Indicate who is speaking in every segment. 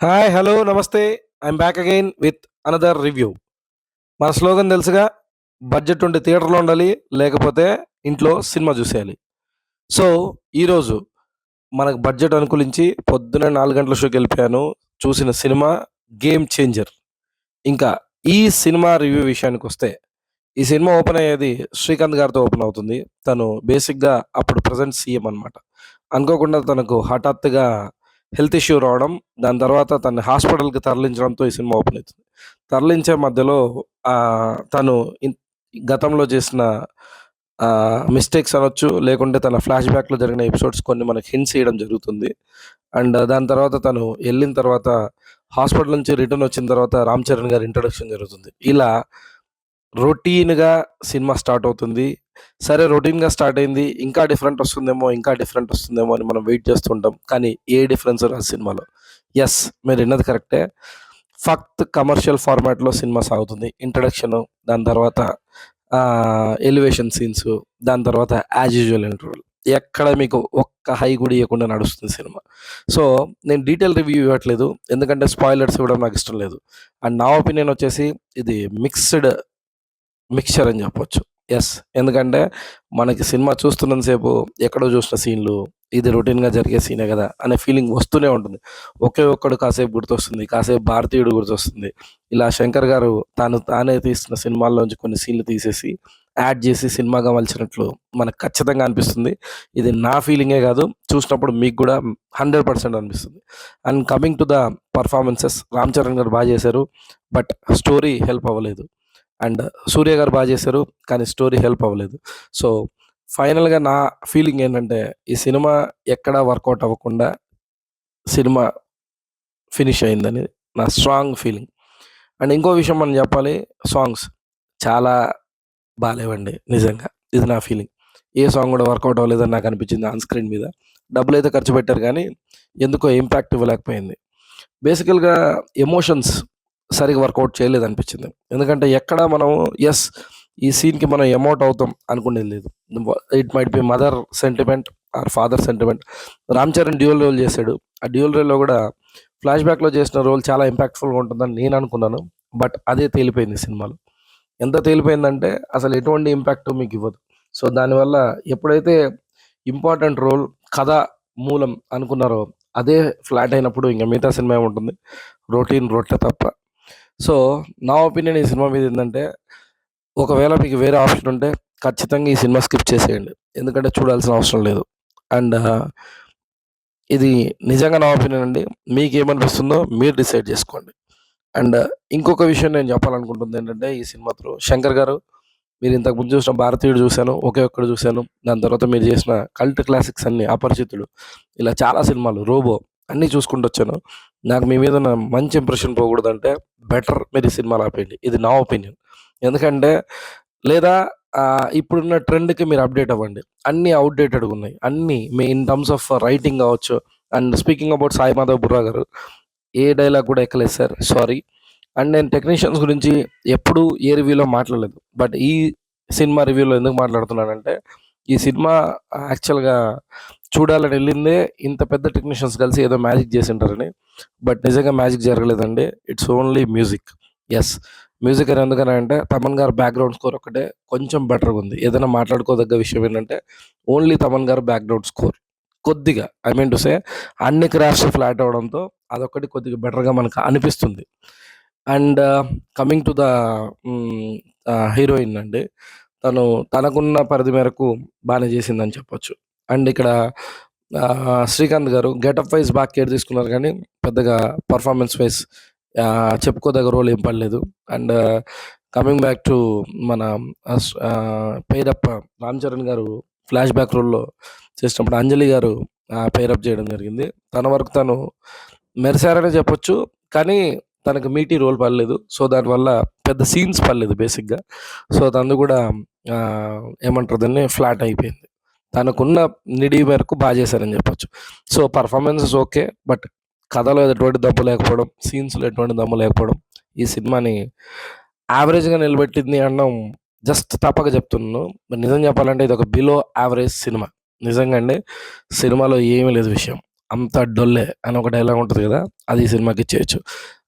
Speaker 1: Hi, hello, నమస్తే. I'm back again with another review. మన slogan తెలుసుగా, బడ్జెట్ ఉంటే థియేటర్లో ఉండాలి, లేకపోతే ఇంట్లో సినిమా చూసేయాలి. సో, ఈరోజు మనకు బడ్జెట్ అనుకూలించి పొద్దున 4 గంటల షోకి వెళ్ళిపోయాను. చూసిన సినిమా 'గేమ్ చేంజర్'. ఇంకా ఈ సినిమా రివ్యూ విషయానికొస్తే, ఈ సినిమా ఓపెన్ అయ్యేది శ్రీకాంత్ గారితో ఓపెన్ అవుతుంది. తను బేసిక్‌గా అప్పుడు ప్రెజెంట్ సీఎం అనమాట. అనుకోకుండా తనకు హఠాత్తుగా హెల్త్ ఇష్యూ రావడం, దాని తర్వాత తనని హాస్పిటల్‌కి తరలించడంతో ఈ సినిమా ఓపెన్ అయితుంది. తరలించే మధ్యలో తను గతంలో చేసిన మిస్టేక్స్ అనొచ్చు, లేకుంటే తన ఫ్లాష్ బ్యాక్‌లో జరిగిన ఎపిసోడ్స్ కొన్ని మనకు హింట్స్ ఇయ్యడం జరుగుతుంది. అండ్ దాని తర్వాత తను ఎళ్ళిన తర్వాత హాస్పిటల్ నుంచి రిటర్న్ వచ్చిన తర్వాత రామ్ చరణ్ గారి ఇంట్రొడక్షన్ జరుగుతుంది. ఇలా రొటీన్‌గా సినిమా స్టార్ట్ అవుతుంది. సరే, రొటీన్‌గా స్టార్ట్ అయింది. ఇంకా డిఫరెంట్ వస్తుందేమో, ఇంకా డిఫరెంట్ వస్తుందేమో అని మనం వెయిట్ చేస్తూ ఉంటాం. కానీ ఏ డిఫరెన్స్ రాదు సినిమాలో. యెస్, మీరు విన్నది కరెక్టే. ఫక్త్ కమర్షియల్ ఫార్మాట్‌లో సినిమా సాగుతుంది. ఇంట్రడక్షను, దాని తర్వాత ఎలివేషన్ సీన్సు, దాని తర్వాత యాజ్ యూజువల్ ఇంటర్వల్. ఎక్కడ మీకు ఒక్క హై కూడా ఇయ్యకుండా నడుస్తుంది సినిమా. సో, నేను డీటెయిల్ రివ్యూ ఇవ్వట్లేదు. ఎందుకంటే స్పాయిలర్స్ ఇవ్వడం నాకు ఇష్టం లేదు. అండ్ నా ఒపీనియన్ వచ్చేసి ఇది మిక్స్చర్ అని చెప్పొచ్చు. యెస్. ఎందుకంటే మనకి సినిమా చూస్తున్నంత సేపు ఎక్కడో చూసిన సీన్‌లు, ఇది రొటీన్‌గా జరిగే సీనే గదా అనే ఫీలింగ్ వస్తూనే ఉంటుంది. ఒకే ఒక్కడు కాసేపు గుర్తొస్తుంది. కాసేపు భారతీయుడు గుర్తొస్తుంది. ఇలా శంకర్ గారు తానే తీస్తున్న సినిమాల్లోంచి కొన్ని సీన్‌లు తీసేసి, యాడ్ చేసి సినిమాగా మలిచినట్లు మనకు ఖచ్చితంగా అనిపిస్తుంది. ఇది నా ఫీలింగే గాదు, చూసినప్పుడు మీకు గూడా 100% అనిపిస్తుంది. And coming to the performances, Ram Charan గారు చేశారు. బట్ స్టోరీ హెల్ప్ అవ్వలేదు. అండ్ సూర్య గారు చేశారు. కానీ స్టోరీ హెల్ప్ అవ్వలేదు. సో, ఫైనల్‌గా నా ఫీలింగ్ ఏంటంటే, ఈ సినిమా ఎక్కడా వర్కౌట్ అవ్వకుండా సినిమా ఫినిష్ అయిందని నా స్ట్రాంగ్ ఫీలింగ్. అండ్ ఇంకో విషయం మనం చెప్పాలి, సాంగ్స్ చాలా బాలేవండి నిజంగా. ఇది నా ఫీలింగ్. ఏ సాంగ్ కూడా వర్కౌట్ అవ్వలేదని నాకు అనిపించింది ఆన్ స్క్రీన్ మీద. డబ్బులైతే ఖర్చు పెట్టారు కానీ, ఎందుకో ఇంపాక్ట్ ఇవ్వలేకపోయింది. బేసికల్‌గా ఎమోషన్స్ సరిగ్గా వర్కౌట్ చేయలేదనిపించింది. ఎందుకంటే ఎక్కడ మనం యెస్, ఈ సీన్‌కి మనం ఎమోట్ అవుతాం అనుకునేది లేదు. It might be mother sentiment or father sentiment. Ram Charan dual role చేశాడు. ఆ డ్యూయల్ రోల్‌లో కూడా ఫ్లాష్ బ్యాక్‌లో చేసిన రోల్ చాలా ఇంపాక్ట్‌ఫుల్‌గా ఉంటుందని నేను అనుకున్నాను. బట్ అదే తేలిపోయింది సినిమాలో. ఎంత తేలిపోయిందంటే అసలు ఎటువంటి ఇంపాక్ట్ మీకివ్వదు. సో, దానివల్ల ఎప్పుడైతే ఇంపార్టెంట్ రోల్, కథ మూలం అనుకున్నారో అదే ఫ్లాట్ అయినప్పుడు ఇంక మిగతా సినిమా ఏముంటుంది? రొటీన్ రొట్టె తప్ప. సో, నా ఒపీనియన్ ఈ సినిమా మీద ఏందంటే, ఒకవేళ మీకు వేరే ఆప్షన్ ఉంటే ఖచ్చితంగా ఈ సినిమా స్కిప్ చేసేయండి. ఎందుకంటే చూడాల్సిన అవసరం లేదు. అండ్ ఇది నిజంగా నా ఒపీనియన్ అండి. మీకేమనిపిస్తుందో మీరు డిసైడ్ చేసుకోండి. అండ్ ఇంకొక విషయం నేను చెప్పాలనుకుంటుంది ఏంటంటే, ఈ సినిమా త్రూ శంకర్ గారు, మీరు ఇంతకుముందు చూసిన 'భారతీయుడు' చూశాను, 'ఒకే ఒక్కడు' చూశాను. దాని తర్వాత మీరు చేసిన కల్ట్ క్లాసిక్స్ అన్నీ 'అపరిచితుడు', ఇలా చాలా సినిమాలు, 'రోబో' అన్నీ చూసుకుంటూ వచ్చాను. నాకు మీ మీద ఉన్న మంచి ఇంప్రెషన్ పోకూడదంటే బెటర్ మీరు ఈ సినిమాలు ఆపేయండి. ఇది నా ఒపీనియన్. ఎందుకంటే లేదా ఇప్పుడున్న ట్రెండ్‌కి మీరు అప్‌డేట్ అవ్వండి. అన్నీ ఔట్‌డేటెడ్‌గా ఉన్నాయి. అన్నీ ఇన్ టర్మ్స్ ఆఫ్ రైటింగ్ కావచ్చు. And speaking about Sai Madhav Burra garu, ఏ డైలాగ్ కూడా ఎక్కలేదు సార్. సారీ. అండ్ నేను టెక్నీషియన్స్ గురించి ఎప్పుడు ఏ రివ్యూలో మాట్లాడలేదు. బట్ ఈ సినిమా రివ్యూలో ఎందుకు మాట్లాడుతున్నానంటే, ఈ సినిమా యాక్చువల్‌గా చూడాలని ఎళ్ళిందే ఇంత పెద్ద టెక్నీషియన్స్ కలిసి ఏదో మ్యాజిక్ చేసుంటారని. బట్ నిజంగా మ్యాజిక్ జరగలేదండి. It's only music. Yes. Music అని ఎందుకనంటే, తమన్ గారి బ్యాక్‌గ్రౌండ్ స్కోర్ ఒక్కటే కొంచెం బెటర్‌గా ఉంది. ఏదైనా మాట్లాడుకోదగ్గ విషయం ఏంటంటే, ఓన్లీ తమన్ గారి బ్యాక్‌గ్రౌండ్ స్కోర్ కొద్దిగా, ఐ మీన్ టు సే, అన్ని క్రాఫ్ట్స్ ఫ్లాట్ అవ్వడంతో అదొక్కటి కొద్దిగా బెటర్‌గా మనకు అనిపిస్తుంది. And coming to the heroine అండి. తనకున్న పరిధి మేరకు బానే చేసిందని చెప్పొచ్చు. అండ్ ఇక్కడ శ్రీకాంత్ గారు గెటప్ వైస్ బాగా కేర్ తీసుకున్నారు కానీ, పెద్దగా పర్ఫార్మెన్స్ వైస్ చెప్పుకోదగ్గ రోల్ ఏం పడలేదు. అండ్ కమింగ్ బ్యాక్ టు మన పెయిరప్ రామ్ చరణ్ గారు ఫ్లాష్ బ్యాక్ రోల్‌లో చేసినప్పుడు అంజలి గారు పెయిరప్ చేయడం జరిగింది. తన వరకు తను మెరిసారనే చెప్పొచ్చు. కానీ తనకు మీటీ రోల్ పడలేదు. సో, దానివల్ల పెద్ద సీన్స్ పడలేదు బేసిక్‌గా. సో, తనది కూడా ఏమంటారు దాన్ని, ఫ్లాట్ అయిపోయింది. తనకున్న నిడివి మేరకు చేశారని చెప్పొచ్చు. So, performances okay. బట్ కథలో ఎటువంటి దమ్ము లేకపోవడం, సీన్స్‌లో ఎటువంటి దమ్ము లేకపోవడం ఈ సినిమాని యావరేజ్‌గా నిలబెట్టింది అనడం జస్ట్ తప్పక చెప్తున్నాను. మరి నిజం చెప్పాలంటే ఇదొక బిలో యావరేజ్ సినిమా. నిజంగా అండి. సినిమాలో ఏమీ లేదు విషయం. అంతా డొల్లే అని ఒక డైలాగ్ ఉంటది గదా! అది ఈ సినిమాకి ఇచ్చేయొచ్చు.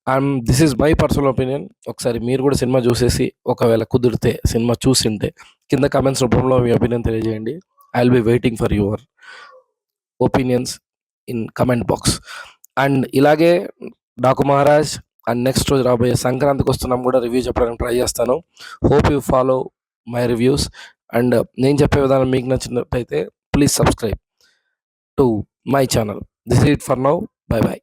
Speaker 1: And this is my personal opinion. ఒకసారి మీరు గూడా సినిమా జూసేసి, ఒకవేళ కుదిరితే సినిమా చూసుంటే కింద కామెంట్స్ రూపంలో మీ ఒపీనియన్ తెలియజేయండి. I will be waiting for your opinions in comment box. And ఇలాగే 'డాకు మహారాజ్' అండ్ నెక్స్ట్ రోజు రాబోయే సంక్రాంతికొస్తున్నాం గూడా రివ్యూ చెప్పడానికి ట్రై జేస్తాను. Hope you follow my reviews. And నేను చెప్పే విధానం మీకు నచ్చినట్టయితే please subscribe to my channel. This is it for now. By by.